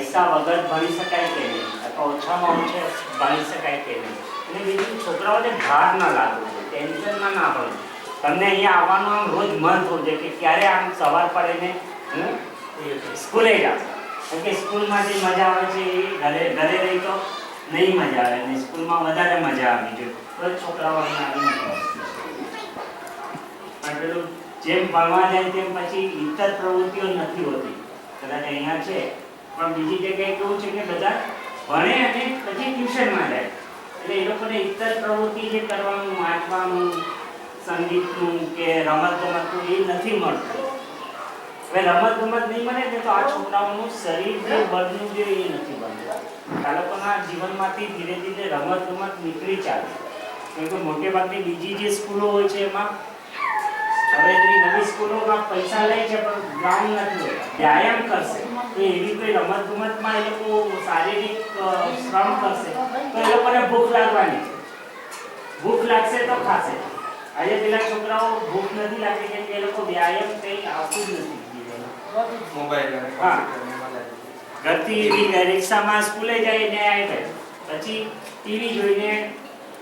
પૈસા વગર ભણી શકાય કે નહીં, અથવા ઓછામાં ઓછા ભણી શકાય કે નહીં. અને બીજું છોકરાઓને ભાર ન લાગવું જોઈએ, ટેન્શનમાં ના પડે. તમને અહીંયા આવવાનું આમ રોજ મન થવું જોઈએ કે ક્યારે આમ સવાર પડે ને સ્કૂલે જાવ. કેમ કે સ્કૂલમાં જે મજા આવે છે એ ઘરે રહી તો નહીં મજા આવે, અને સ્કૂલમાં વધારે મજા આવી જોઈએ. તો છોકરાઓ અહીંયા આવી પણ પેલું જેમ ભણવા જાય તેમ પછી ઇતર પ્રવૃત્તિઓ નથી હોતી. કદાચ અહીંયા છે પણ બીજી જગ્યાએ કેવું છે કે બધા ભણે અને પછી ટ્યુશનમાં જાય, એટલે એ લોકોને ઇતર પ્રવૃત્તિ જે કરવાનું, વાંચવાનું, સંગીતનું કે રમતગમતનું એ નથી મળતું. હવે રમતગમત નહીં મળે ને તો આ છોકરાઓનું શરીર જે બળનું જે એ નથી બનતું. આ લોકોના જીવનમાંથી ધીરે ધીરે રમતગમત નીકળી ચાલે. કેમ કે મોટે ભાગની બીજી જે સ્કૂલો હોય છે એમાં હવે નવી સ્કૂલોમાં પૈસા લે છે પણ ગ્રાઉન્ડ નથી હોતા. વ્યાયામ કરશે તો એવી કોઈ રમતગમતમાં એ લોકો શારીરિક શ્રમ કરશે તો એ લોકોને ભૂખ લાગવાની છે. ભૂખ લાગશે તો ખાશે. આજે પેલા છોકરાઓ ભૂખ નથી લાગતી કેમ કે એ લોકો વ્યાયામ કંઈ આવતું જ નથી. મોબાઈલ ઘરથી રિક્ષામાં સ્કૂલે જઈને આવે પછી ટીવી જોઈને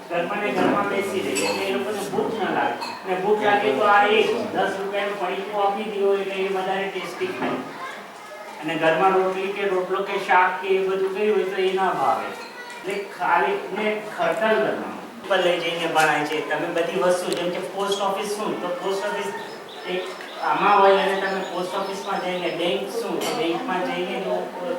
ઘરમાં બેસી રહે એટલે એ લોકોને ભૂખ ન લાગે. અને ભૂખ લાગે તો આ એક 10 રૂપિયાનું પડીકું આપી દીધું એટલે એ વધારે ટેસ્ટી ખાય. અને ઘરમાં રોટલી કે રોટલો કે શાક કે એ બધું ગયું હોય તો એ ના ભાવે. એટલે ખાલી ને ખર્ચલ કરવાનું પર લઈ જઈને ભણાય છે. તમે બધી વસ્તુ જેમ કે પોસ્ટ ઓફિસ શું તો પોસ્ટ ઓફિસ એક આમાં હોય અને તમે પોસ્ટ ઓફિસમાં જઈને બેંક શું તો બેંકમાં જઈને જો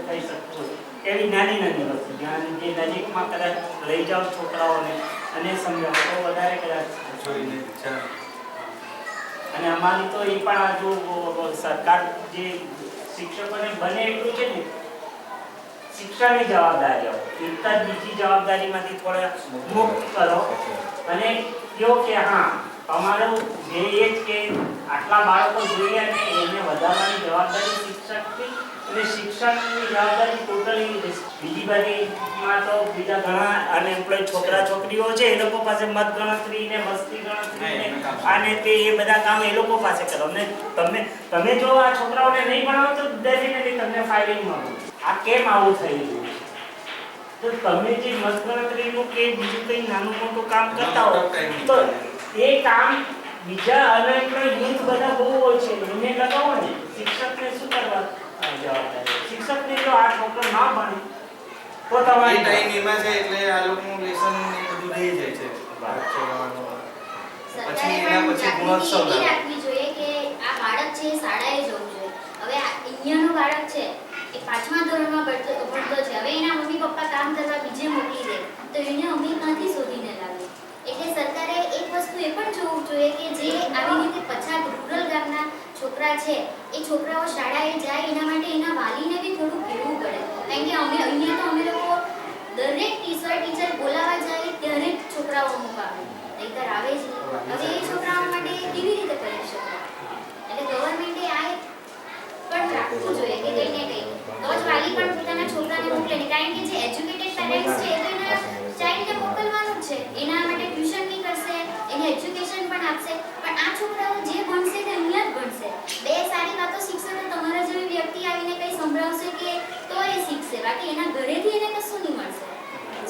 થઈ શકતું. એવી નાની નાની વસ્તુ જ્યાં જે નજીકમાં કદાચ લઈ જાઓ છોકરાઓને અને સમજાવો તો વધારે કદાચ જોઈને. અને અમારી તો એ પણ જો સરકાર જે શિક્ષકોને બને એટલું છે ને શિક્ષણની જવાબદારીઓ ઇતર બીજી જવાબદારીમાંથી થોડા મુક્ત કરો અને કહો કે હા તમારું ધ્યેય જ કે આટલા બાળકો જોઈએ અને એને વધારવાની જવાબદારી શિક્ષકની અને શિક્ષણની જવાબદારી ટોટલી બીજી બાજુમાં તો બીજા ઘણા અનએમ્પ્લોય છોકરા છોકરીઓ છે એ લોકો પાસે મત ગણતરી ને વસ્તી ગણતરી ને અને તે એ બધા કામ એ લોકો પાસે કરો. ને તમે જો આ છોકરાઓને નહીં ભણાવો તો ડેફિનેટલી તમને ફાઇલિંગ મળે. આ કેમ આવું થઈ રહ્યું તો તમે જે મત ગણતરીનું કે બીજું કંઈ નાનું મોટું કામ કરતા હો તો એ કામ બીજા અનએમ્પ્લોય યુથ બધા બહુ હોય છે એને લગાવો ને. શિક્ષકને શું કરવા જવાબદારી? શિક્ષકને જો આ છોકરો ના ભણે તો તમારી ટાઈમ એમાં છે એટલે આ લોકોનું લેસન ને બધું રહી જાય છે. પછી એના પછી ગુણોત્સવ રાખવી જોઈએ કે આ બાળક છે શાળાએ જવું જોઈએ. હવે અહીંયાનું બાળક છે એ 5મા ધોરણમાં ભણતો છે. હવે એના મમ્મી પપ્પા કામ કરવા બીજે મોકલી દે તો એને અમે ક્યાંથી શોધીને લાવીએ? એટલે સરકારે એક વસ્તુ એ પણ જોવું જોઈએ કે જે આવી રીતે પછાત રૂરલ ગામના છોકરા છે એ છોકરાઓ શાળાએ જાય એના માટે એના વાલીને બી થોડું કહેવું પડે. કારણ કે અમે અહીંયા તો અમે લોકો દરેક ટીચર બોલાવા જાય ત્યારે જ છોકરાઓ અમુક આવે નહીંતર આવે જ નહીં. હવે એ છોકરાઓ માટે કેવી રીતે કરી શકાય? એટલે ગવર્મેન્ટે આ પણ રાખવું જોઈએ કે કંઈ ને કંઈ તો જ વાલી પણ પોતાના છોકરાને મોકલે ને. કારણ કે જે એજ્યુકેટેડ પેરેન્ટ્સ છે એ તો એના ચાઇલ્ડને મોકલવાનું જ છે. એના માટે ટ્યુશન બી કરશે, એને એજ્યુકેશન પણ આપશે. પણ આ છોકરાઓ જે ભણશે તે અહીંયા જ ભણશે. બે સારી વાતો શીખશે તો તમારા જેવી વ્યક્તિ આવીને કંઈ સંભળાવશે કે તો એ શીખશે. બાકી એના ઘરેથી એને કશું નહીં મળશે.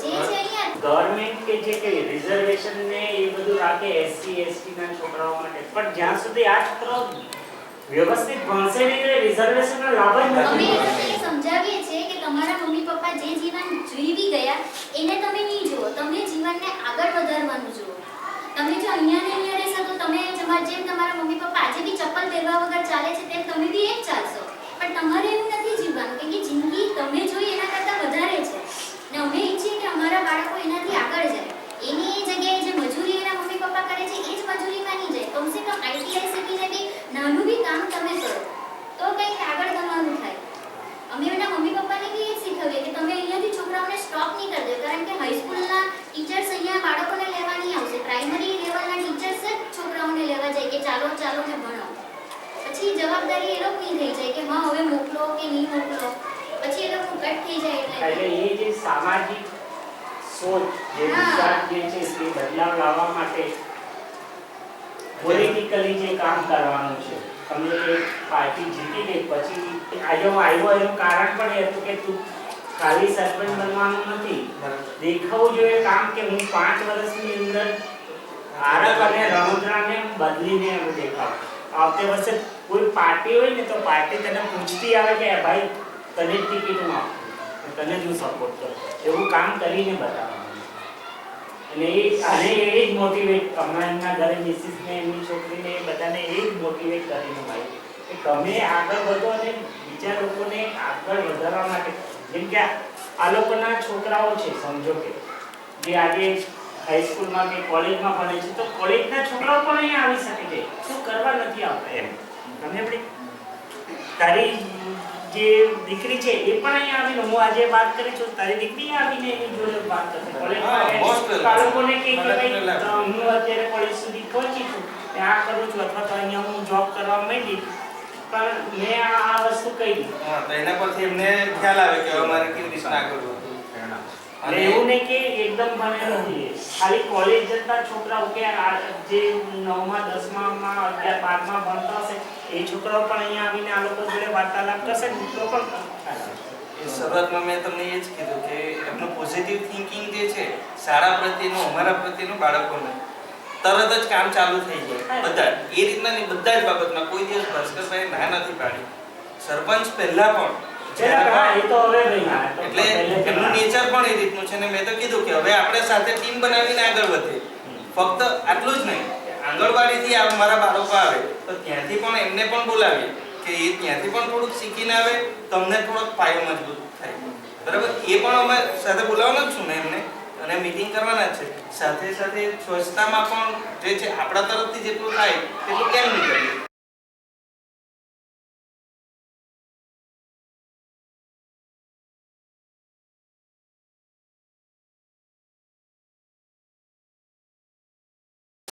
જે છે અહીંયા ગવર્મેન્ટ કે જે કે રિઝર્વેશન ને એ બધું રાખે એસસી એસટી ના છોકરાઓ માટે પણ જ્યાં સુધી આ છોકરાઓ વ્યવસ્થિત ભણશે નહીં તો રિઝર્વેશનનો લાભ જ નથી. અમે એ લોકોને સમજાવીએ છીએ કે તમારા મમ્મી પપ્પા જે જીવન જીવી ગયા એને તમે નહીં જુઓ, તમે જીવનને આગળ વધારવાનું જુઓ. તમે જો અહીંયા ને અહીંયા રહેશો તો તમે જેમ તમારા મમ્મી પપ્પા આજે બી ચપ્પલ પહેરવા વગર ચાલે છે તેમ તમે બી એ જ ચાલશો. પણ તમારે એવું નથી જીવવાનું કેમ કે જિંદગી તમે જોઈ એના કરતાં વધારે છે. ને અમે ઈચ્છીએ કે અમારા બાળકો એનાથી આગળ જાય. એની જગ્યાએ જે મજૂરી એના મમ્મી પપ્પા કરે છે એ જ મજૂરીમાં નહીં જાય. કમસે કમ આઈટીઆઈ શીખીને બી નાનું બી કામ તમે કરો તો કંઈક આગળ વધવાનું થાય. અમે એના મમ્મી પપ્પાને બી એ શીખવીએ કે તમે અહીંયાથી છોકરાઓને સ્ટોપ નહીં કરી દો. કારણ કે હાઈસ્કૂલના ટીચર્સ અહીંયા બાળકોને લેવા નહીં આવશે. પ્રાઇમરી લેવલના ટીચર્સ જ છોકરાઓને લેવા જાય કે ચાલો ને ભણો. પછી જવાબદારી એ લોકોની થઈ જાય કે હા હવે મોકલો કે નહીં મોકલો. પછી એ લોકો કટ થઈ જાય. એટલે એ જે સામાજિક સોચ જે વિચાર જે છે એ બદલાવ લાવવા માટે પોલિટિકલી જે કામ કરવાનું છે તમે તે પાર્ટી જીતી ગઈ પછી આજે હું આવ્યો એનું કારણ પણ એ હતું કે તું ખાલી સરપંચ બનવાનું નથી, દેખાવું જોઈએ કામ કે હું 5 વર્ષની અંદર આરક અને રણોદરાને બદલીને અમે દેખાવ. આવતે વર્ષે કોઈ પાર્ટી હોય ને તો પાર્ટી તને પૂછતી આવે કે ભાઈ તને ટિકિટ હું આપું, તને જ હું સપોર્ટ કરું, એવું કામ કરીને બતાવવાનું. અને એ જ મોટિવેટ હમણાં એમના ઘરે મિસિસને એમની છોકરીને બધાને એ જ મોટિવેટ કરીને ભાઈ કે તમે આગળ વધો અને બીજા લોકોને આગળ વધારવા માટે. જેમ કે આ લોકોના છોકરાઓ છે સમજો કે જે આજે હાઈસ્કૂલમાં કે કોલેજમાં ભણે છે તો કોલેજના છોકરાઓ પણ અહીંયા આવી શકે છે, શું કરવા નથી આવતા એમ. તમે આપણી તારી જે દીકરી છે એ પણ અહીંયા આવીને હું આજે વાત કરી છું, તારી દીકરી આવીને એની જોડે વાત કરશે કોલેજમાં. બાળકોને કે ભાઈ હું અત્યારે કોલેજ સુધી પહોંચી છું, આ કરું છું અથવા તો અહીંયા હું જોબ કરવા માંડી, પણ મેં આ વસ્તુ કહી. હા, તો એના પરથી એમને ખ્યાલ આવે કે હવે મારે કેવી રીતના આગળ વધવું. અને એવું નહીં કે એકદમ ભણેલો નથી, ખાલી કોલેજ જતા છોકરાઓ કે જે 9મા 10મા 11 12મા ભણતા હશે એ છોકરાઓ પણ અહીંયા આવીને આ લોકો જોડે વાર્તાલાપ કરશે ને તો પણ શરૂઆતમાં મેં તમને એ જ કીધું કે એમનું પોઝિટિવ થિંકિંગ જે છે શાળા પ્રત્યેનું અમારા પ્રત્યેનું બાળકોને તરત જ કામ ચાલુ થઈ જાય બધા એ રીતના બધા જ બાબતમાં કોઈ દિવસ ભાસ્કરભાઈ ના નથી પાડી. સરપંચ પહેલા પણ એટલે એમનું નેચર પણ એ રીતનું છે ને મેં તો કીધું કે હવે આપણે સાથે ટીમ બનાવીને આગળ વધીએ. ફક્ત આટલું જ નહીં, આંગણવાડીથી મારા બાળકો આવે તો ત્યાંથી પણ એમને પણ બોલાવીએ કે એ ત્યાંથી પણ થોડુંક શીખીને આવે, તમને થોડોક પાયો મજબૂત થાય. બરાબર, એ પણ અમે સાથે બોલાવવાના જ છું ને એમને, અને મીટિંગ કરવાના જ છે. સાથે સાથે સ્વચ્છતામાં પણ જે છે આપણા તરફથી જેટલું થાય એટલું કેમ નહીં કરીએ.